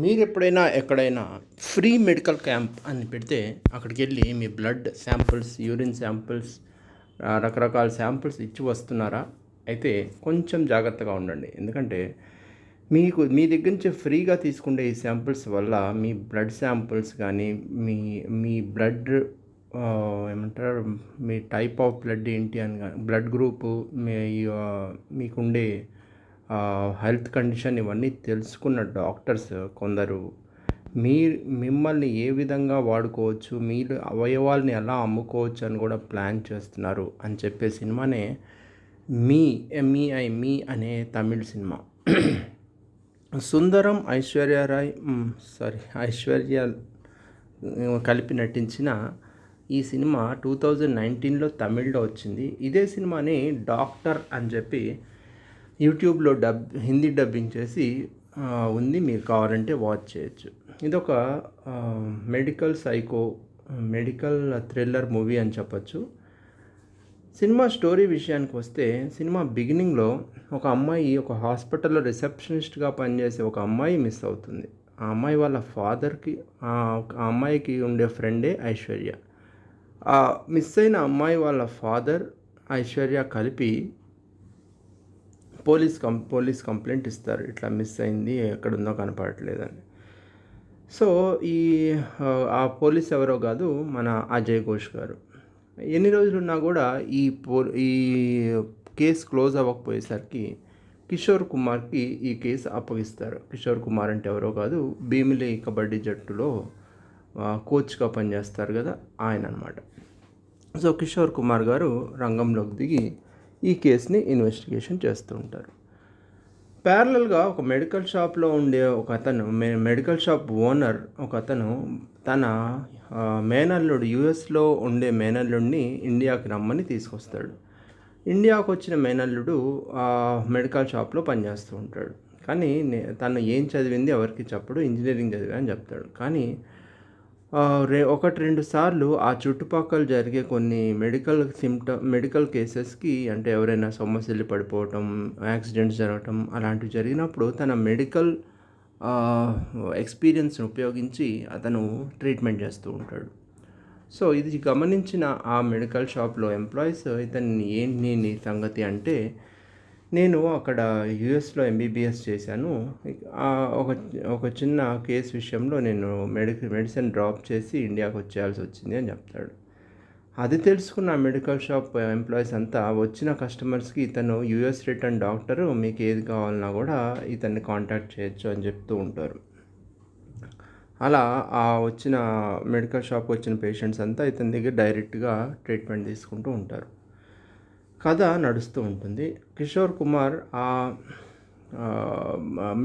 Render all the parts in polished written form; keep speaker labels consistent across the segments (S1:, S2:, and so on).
S1: మీరు ఎప్పుడైనా ఎక్కడైనా ఫ్రీ మెడికల్ క్యాంప్ అని పెడితే అక్కడికి వెళ్ళి మీ బ్లడ్ శాంపిల్స్, యూరిన్ శాంపిల్స్, రకరకాల శాంపిల్స్ ఇచ్చి వస్తున్నారా? అయితే కొంచెం జాగ్రత్తగా ఉండండి. ఎందుకంటే మీ దగ్గర నుంచి ఫ్రీగా తీసుకునే ఈ శాంపిల్స్ వల్ల మీ బ్లడ్ శాంపిల్స్ కానీ, మీ మీ బ్లడ్ ఏమంటారు, మీ టైప్ ఆఫ్ బ్లడ్ ఏంటి అని కానీ, బ్లడ్ గ్రూపు, మీ మీకుండే హెల్త్ కండిషన్ ఇవన్నీ తెలుసుకున్న డాక్టర్స్ కొందరు మీ మిమ్మల్ని ఏ విధంగా వాడుకోవచ్చు, మీరు అవయవాల్ని ఎలా అమ్ముకోవచ్చు అని కూడా ప్లాన్ చేస్తున్నారు అని చెప్పే సినిమానే మీ అనే తమిళ్ సినిమా. సుందరం, ఐశ్వర్య కలిపి నటించిన ఈ సినిమా 2019లో తమిళ్లో వచ్చింది. ఇదే సినిమాని డాక్టర్ అని చెప్పి యూట్యూబ్లో హిందీ డబ్బింగ్ చేసి ఉంది. మీరు కావాలంటే వాచ్ చేయొచ్చు. ఇదొక మెడికల్ మెడికల్ థ్రిల్లర్ మూవీ అని చెప్పచ్చు. సినిమా స్టోరీ విషయానికి వస్తే, సినిమా బిగినింగ్లో ఒక అమ్మాయి ఒక హాస్పిటల్లో రిసెప్షనిస్ట్గా పనిచేసే ఒక అమ్మాయి మిస్ అవుతుంది. ఆ అమ్మాయి వాళ్ళ ఫాదర్కి, ఆ అమ్మాయికి ఉండే ఫ్రెండే ఐశ్వర్య. ఆ మిస్ అయిన అమ్మాయి వాళ్ళ ఫాదర్, ఐశ్వర్య కలిపి పోలీస్ కంప్లైంట్ ఇస్తారు. ఇట్లా మిస్ అయింది, ఎక్కడుందో కనపడట్లేదని. సో ఆ పోలీస్ ఎవరో కాదు, మన అజయ్ ఘోష్ గారు. ఎన్ని రోజులున్నా కూడా ఈ కేసు క్లోజ్ అవ్వకపోయేసరికి కిషోర్ కుమార్కి ఈ కేసు అప్పగిస్తారు. కిషోర్ కుమార్ అంటే ఎవరో కాదు, భీమిలి కబడ్డీ జట్టులో కోచ్గా పనిచేస్తారు కదా, ఆయన అనమాట. సో కిషోర్ కుమార్ గారు రంగంలోకి దిగి ఈ కేసుని ఇన్వెస్టిగేషన్ చేస్తూ ఉంటారు. ప్యారలల్గా ఒక మెడికల్ షాప్లో ఉండే ఒక అతను, మెడికల్ షాప్ ఓనర్ ఒక అతను, తన మేనల్లుడు, యుఎస్లో ఉండే మేనల్లుడిని ఇండియాకి రమ్మని తీసుకొస్తాడు. ఇండియాకు వచ్చిన మేనల్లుడు మెడికల్ షాప్లో పనిచేస్తూ ఉంటాడు. కానీ తను ఏం చదివింది ఎవరికి చెప్పడు, ఇంజనీరింగ్ చదివా అని చెప్తాడు. కానీ ఒకటి రెండు సార్లు ఆ చుట్టుపక్కల జరిగే కొన్ని మెడికల్ కేసెస్కి, అంటే ఎవరైనా సొమ్మసిల్లి పడిపోవటం, యాక్సిడెంట్స్ జరగటం అలాంటివి జరిగినప్పుడు తన మెడికల్ ఎక్స్పీరియన్స్ని ఉపయోగించి అతను ట్రీట్మెంట్ చేస్తూ ఉంటాడు. సో ఇది గమనించిన ఆ మెడికల్ షాప్లో ఎంప్లాయీస్ ఇతన్ని ఏంటి నీ సంగతి అంటే, నేను అక్కడ యుఎస్లో ఎంబీబీఎస్ చేశాను, ఒక చిన్న కేసు విషయంలో నేను మెడిసిన్ డ్రాప్ చేసి ఇండియాకి వచ్చేయాల్సి వచ్చింది అని చెప్తాడు. అది తెలుసుకున్న మెడికల్ షాప్ ఎంప్లాయీస్ అంతా వచ్చిన కస్టమర్స్కి ఇతను యుఎస్ రిటర్న్ డాక్టరు, మీకు ఏది కావాలన్నా కూడా ఇతన్ని కాంటాక్ట్ చేయొచ్చు అని చెప్తూ ఉంటారు. అలా వచ్చిన మెడికల్ షాప్కి వచ్చిన పేషెంట్స్ అంతా ఇతని దగ్గర డైరెక్ట్గా ట్రీట్మెంట్ తీసుకుంటూ ఉంటారు. కథ నడుస్తూ ఉంటుంది. కిషోర్ కుమార్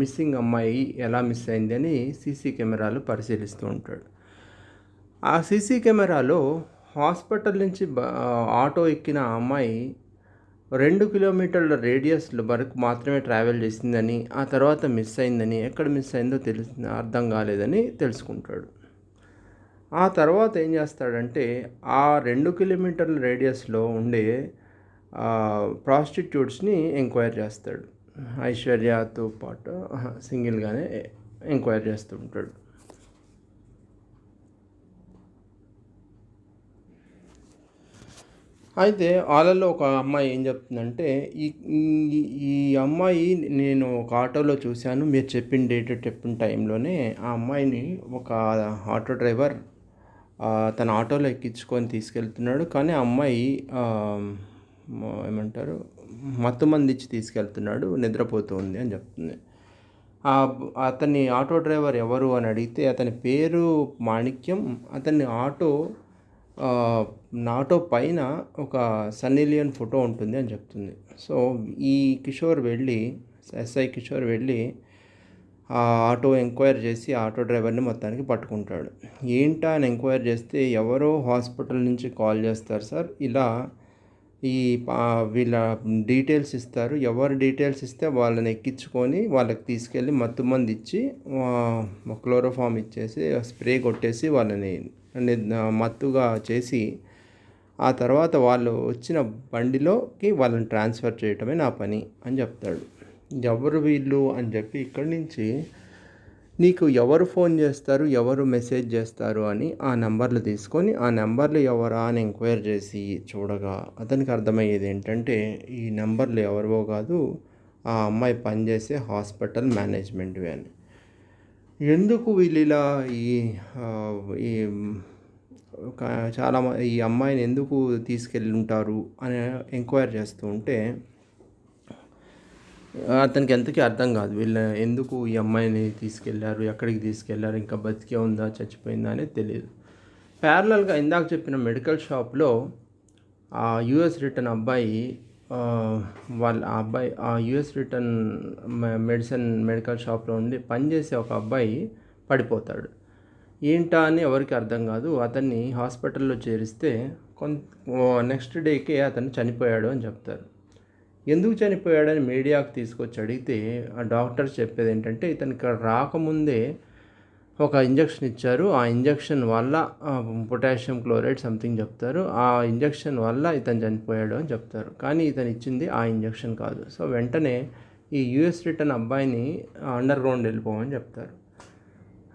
S1: మిస్సింగ్ అమ్మాయి ఎలా మిస్ అయింది అని సీసీ కెమెరాలు పరిశీలిస్తూ ఉంటాడు. ఆ సీసీ కెమెరాలో హాస్పిటల్ నుంచి ఆటో ఎక్కిన అమ్మాయి 2 కిలోమీటర్ల రేడియస్లో వరకు మాత్రమే ట్రావెల్ చేసిందని, ఆ తర్వాత మిస్ అయిందని, ఎక్కడ మిస్ అయిందో అర్థం కాలేదని తెలుసుకుంటాడు. ఆ తర్వాత ఏం చేస్తాడంటే, ఆ 2 కిలోమీటర్ల రేడియస్లో ఉండే ప్రాస్టిట్యూట్స్ని ఎంక్వైరీ చేస్తాడు. ఐశ్వర్యతో పాటు సింగిల్గానే ఎంక్వైరీ చేస్తూ ఉంటాడు. అయితే వాళ్ళల్లో ఒక అమ్మాయి ఏం చెప్తుందంటే, ఈ అమ్మాయి నేను ఒక ఆటోలో చూశాను, మీరు చెప్పిన టైంలోనే ఆ అమ్మాయిని ఒక ఆటో డ్రైవర్ తన ఆటోలో ఎక్కించుకొని తీసుకెళ్తున్నాడు. కానీ ఆ అమ్మాయి ఏమంటారు, మత్తుమంది ఇచ్చి తీసుకెళ్తున్నాడు, నిద్రపోతూ ఉంది అని చెప్తుంది. అతని ఆటో డ్రైవర్ ఎవరు అని అడిగితే, అతని పేరు మాణిక్యం. అతని ఆటో పైన ఒక సన్నీ లియోన్ ఫోటో ఉంటుంది అని చెప్తుంది. సో ఈ ఎస్ఐ కిషోర్ వెళ్ళి ఆ ఆటో ఎంక్వైరీ చేసి ఆటో డ్రైవర్ని మొత్తానికి పట్టుకుంటాడు. ఏంటా అని ఎంక్వైరీ చేస్తే, ఎవరో హాస్పిటల్ నుంచి కాల్ చేస్తారు సార్, ఇలా వీళ్ళ డీటెయిల్స్ ఇస్తారు, ఎవరు డీటెయిల్స్ ఇస్తే వాళ్ళని ఎక్కించుకొని వాళ్ళకి తీసుకెళ్ళి మత్తుమంది ఇచ్చి క్లోరోఫామ్ ఇచ్చేసి స్ప్రే కొట్టేసి వాళ్ళని మత్తుగా చేసి, ఆ తర్వాత వాళ్ళు వచ్చిన బండిలోకి వాళ్ళని ట్రాన్స్ఫర్ చేయటమే నా పని అని చెప్తాడు. ఎవరు వీళ్ళు అని చెప్పి ఇక్కడి నుంచి నీకు ఎవరు ఫోన్ చేస్తారు, ఎవరు మెసేజ్ చేస్తారు అని ఆ నంబర్లు తీసుకొని, ఆ నంబర్లు ఎవరా అని ఎంక్వైరీ చేసి చూడగా అతనికి అర్థమయ్యేది ఏంటంటే, ఈ నంబర్లు ఎవరివో కాదు, ఆ అమ్మాయి పనిచేసే హాస్పిటల్ మేనేజ్మెంట్‌వి అని. ఎందుకు వీళ్ళిలా ఈ ఈ ఒక ఈ అమ్మాయిని ఎందుకు తీసుకెళ్ళుంటారు అని ఎంక్వైరీ చేస్తూ ఉంటే అతనికి ఎంతకీ అర్థం కాదు. ఎందుకు ఈ అమ్మాయిని తీసుకెళ్లారు? ఎక్కడికి తీసుకెళ్లారు? ఇంకా బతికే ఉందా? చచ్చిపోయిందా? అనేది తెలీదు. ప్యారలల్‌గా ఇందాక చెప్పిన మెడికల్ షాప్‌లో యూఎస్ రిటర్న్ అబ్బాయి వాళ్ళ ఆ అబ్బాయి యూఎస్ రిటర్న్ మెడికల్ షాప్‌లో ఉండి పనిచేసే ఒక అబ్బాయి పడిపోతాడు. ఏంటా అని ఎవరికీ అర్థం కాదు. అతన్ని హాస్పిటల్‌లో చేరిస్తే నెక్స్ట్ డేకే అతను చనిపోయాడు అని చెప్తారు. ఎందుకు చనిపోయాడని మీడియాకు తీసుకొచ్చి అడిగితే ఆ డాక్టర్స్ చెప్పేది ఏంటంటే, ఇతను ఇక్కడ రాకముందే ఒక ఇంజెక్షన్ ఇచ్చారు. ఆ ఇంజెక్షన్ వల్ల పొటాషియం క్లోరైడ్ సంథింగ్ చెప్తారు. ఆ ఇంజెక్షన్ వల్ల ఇతను చనిపోయాడు అని చెప్తారు. కానీ ఇతను ఇచ్చింది ఆ ఇంజెక్షన్ కాదు. సో వెంటనే ఈ యూఎస్ రిటర్న్ అబ్బాయిని అండర్ గ్రౌండ్ వెళ్ళిపోమని చెప్తారు.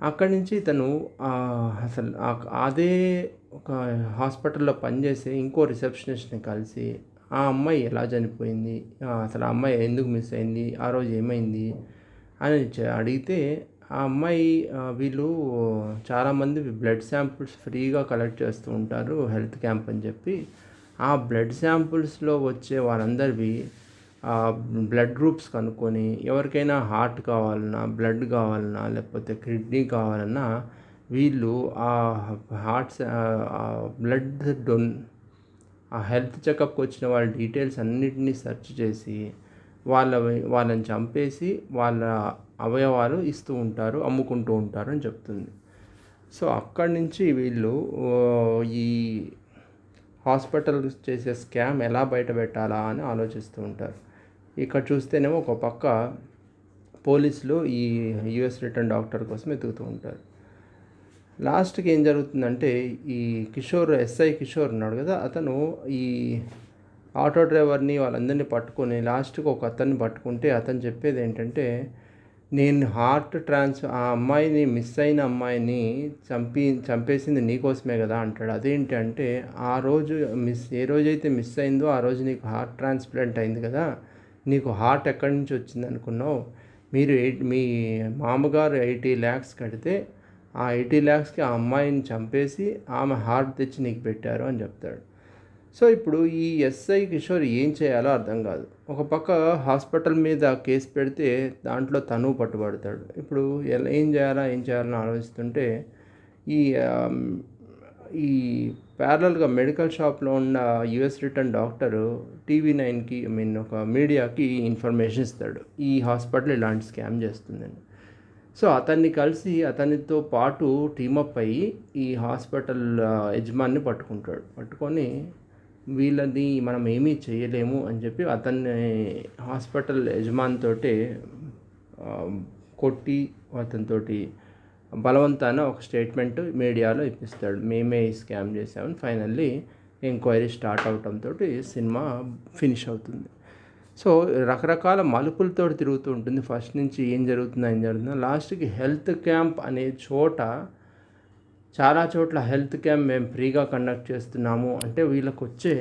S1: అక్కడి నుంచి ఇతను అసలు అదే ఒక హాస్పిటల్లో పనిచేసే ఇంకో రిసెప్షనిస్ట్ని కలిసి ఆ అమ్మాయి ఎలా చనిపోయింది, అసలు ఆ అమ్మాయి ఎందుకు మిస్ అయింది, ఆ రోజు ఏమైంది అని అడిగితే ఆ అమ్మాయి వీళ్ళు చాలామంది బ్లడ్ శాంపిల్స్ ఫ్రీగా కలెక్ట్ చేస్తూ ఉంటారు హెల్త్ క్యాంప్ అని చెప్పి, ఆ బ్లడ్ శాంపిల్స్లో వచ్చే వాళ్ళందరివి బ్లడ్ గ్రూప్స్ కనుక్కొని ఎవరికైనా హార్ట్ కావాలన్నా, బ్లడ్ కావాలన్నా, లేకపోతే కిడ్నీ కావాలన్నా వీళ్ళు ఆ హార్ట్స్ బ్లడ్ ఆ హెల్త్ చెకప్కి వచ్చిన వాళ్ళ డీటెయిల్స్ అన్నిటినీ సెర్చ్ చేసి వాళ్ళని చంపేసి వాళ్ళ అవయవాలు ఇస్తూ ఉంటారు, అమ్ముకుంటూ ఉంటారు అని చెప్తుంది. సో అక్కడి నుంచి వీళ్ళు ఈ హాస్పిటల్ చేసే స్కామ్ ఎలా బయట పెట్టాలా అని ఆలోచిస్తూ ఉంటారు. ఇక్కడ చూస్తేనేమో ఒక పక్క పోలీసులు ఈ యూఎస్ రిటర్న్ డాక్టర్ కోసం వెతుకుతూ ఉంటారు. లాస్ట్కి ఏం జరుగుతుందంటే ఈ ఎస్ఐ కిషోర్ ఉన్నాడు కదా, అతను ఈ ఆటో డ్రైవర్ని వాళ్ళందరినీ పట్టుకొని లాస్ట్కి ఒక అతన్ని పట్టుకుంటే అతను చెప్పేది ఏంటంటే, నేను ఆ అమ్మాయిని మిస్ అయిన అమ్మాయిని చంపేసింది నీకోసమే కదా అంటాడు. అదేంటి అంటే, ఆ రోజు ఏ రోజైతే మిస్ అయిందో ఆ రోజు నీకు హార్ట్ ట్రాన్స్ప్లాంట్ అయింది కదా, నీకు హార్ట్ ఎక్కడి నుంచి వచ్చింది అనుకున్నావు, మీ మామగారు 80 lakhs కడితే ఆ 80 lakhsకి ఆ అమ్మాయిని చంపేసి ఆమె హార్ట్ తెచ్చి నీకు పెట్టారు అని చెప్తాడు. సో ఇప్పుడు ఈ ఎస్ఐ కిషోర్ ఏం చేయాలో అర్థం కాదు. ఒక పక్క హాస్పిటల్ మీద కేసు పెడితే దాంట్లో తను పట్టుబడతాడు. ఇప్పుడు ఏం చేయాలని ఆలోచిస్తుంటే ఈ ఈ ప్యారలల్గా మెడికల్ షాప్లో ఉన్న యూఎస్ రిటర్న్ డాక్టరు టీవీ9కి ఒక మీడియాకి ఇన్ఫర్మేషన్ ఇస్తాడు, ఈ హాస్పిటల్ ఇలాంటి స్కామ్ చేస్తుందని. సో అతన్ని కలిసి అతనితో పాటు టీమప్ అయ్యి ఈ హాస్పిటల్ యజమాన్ని పట్టుకొని వీళ్ళని మనం ఏమీ చేయలేము అని చెప్పి అతన్ని హాస్పిటల్ యజమానితోటి కొట్టి అతనితోటి బలవంతాన ఒక స్టేట్మెంట్ మీడియాలో ఇప్పిస్తాడు, మేమే ఈ స్కామ్ చేసామని. ఫైనల్లీ ఎంక్వైరీ స్టార్ట్ అవడంతో సినిమా ఫినిష్ అవుతుంది. సో రకరకాల మలుపులతో తిరుగుతూ ఉంటుంది. ఫస్ట్ నుంచి ఏం జరుగుతుందో లాస్ట్కి హెల్త్ క్యాంప్ అనే చోట చాలా చోట్ల హెల్త్ క్యాంప్ మేము ఫ్రీగా కండక్ట్ చేస్తున్నాము అంటే వీళ్ళకి వచ్చే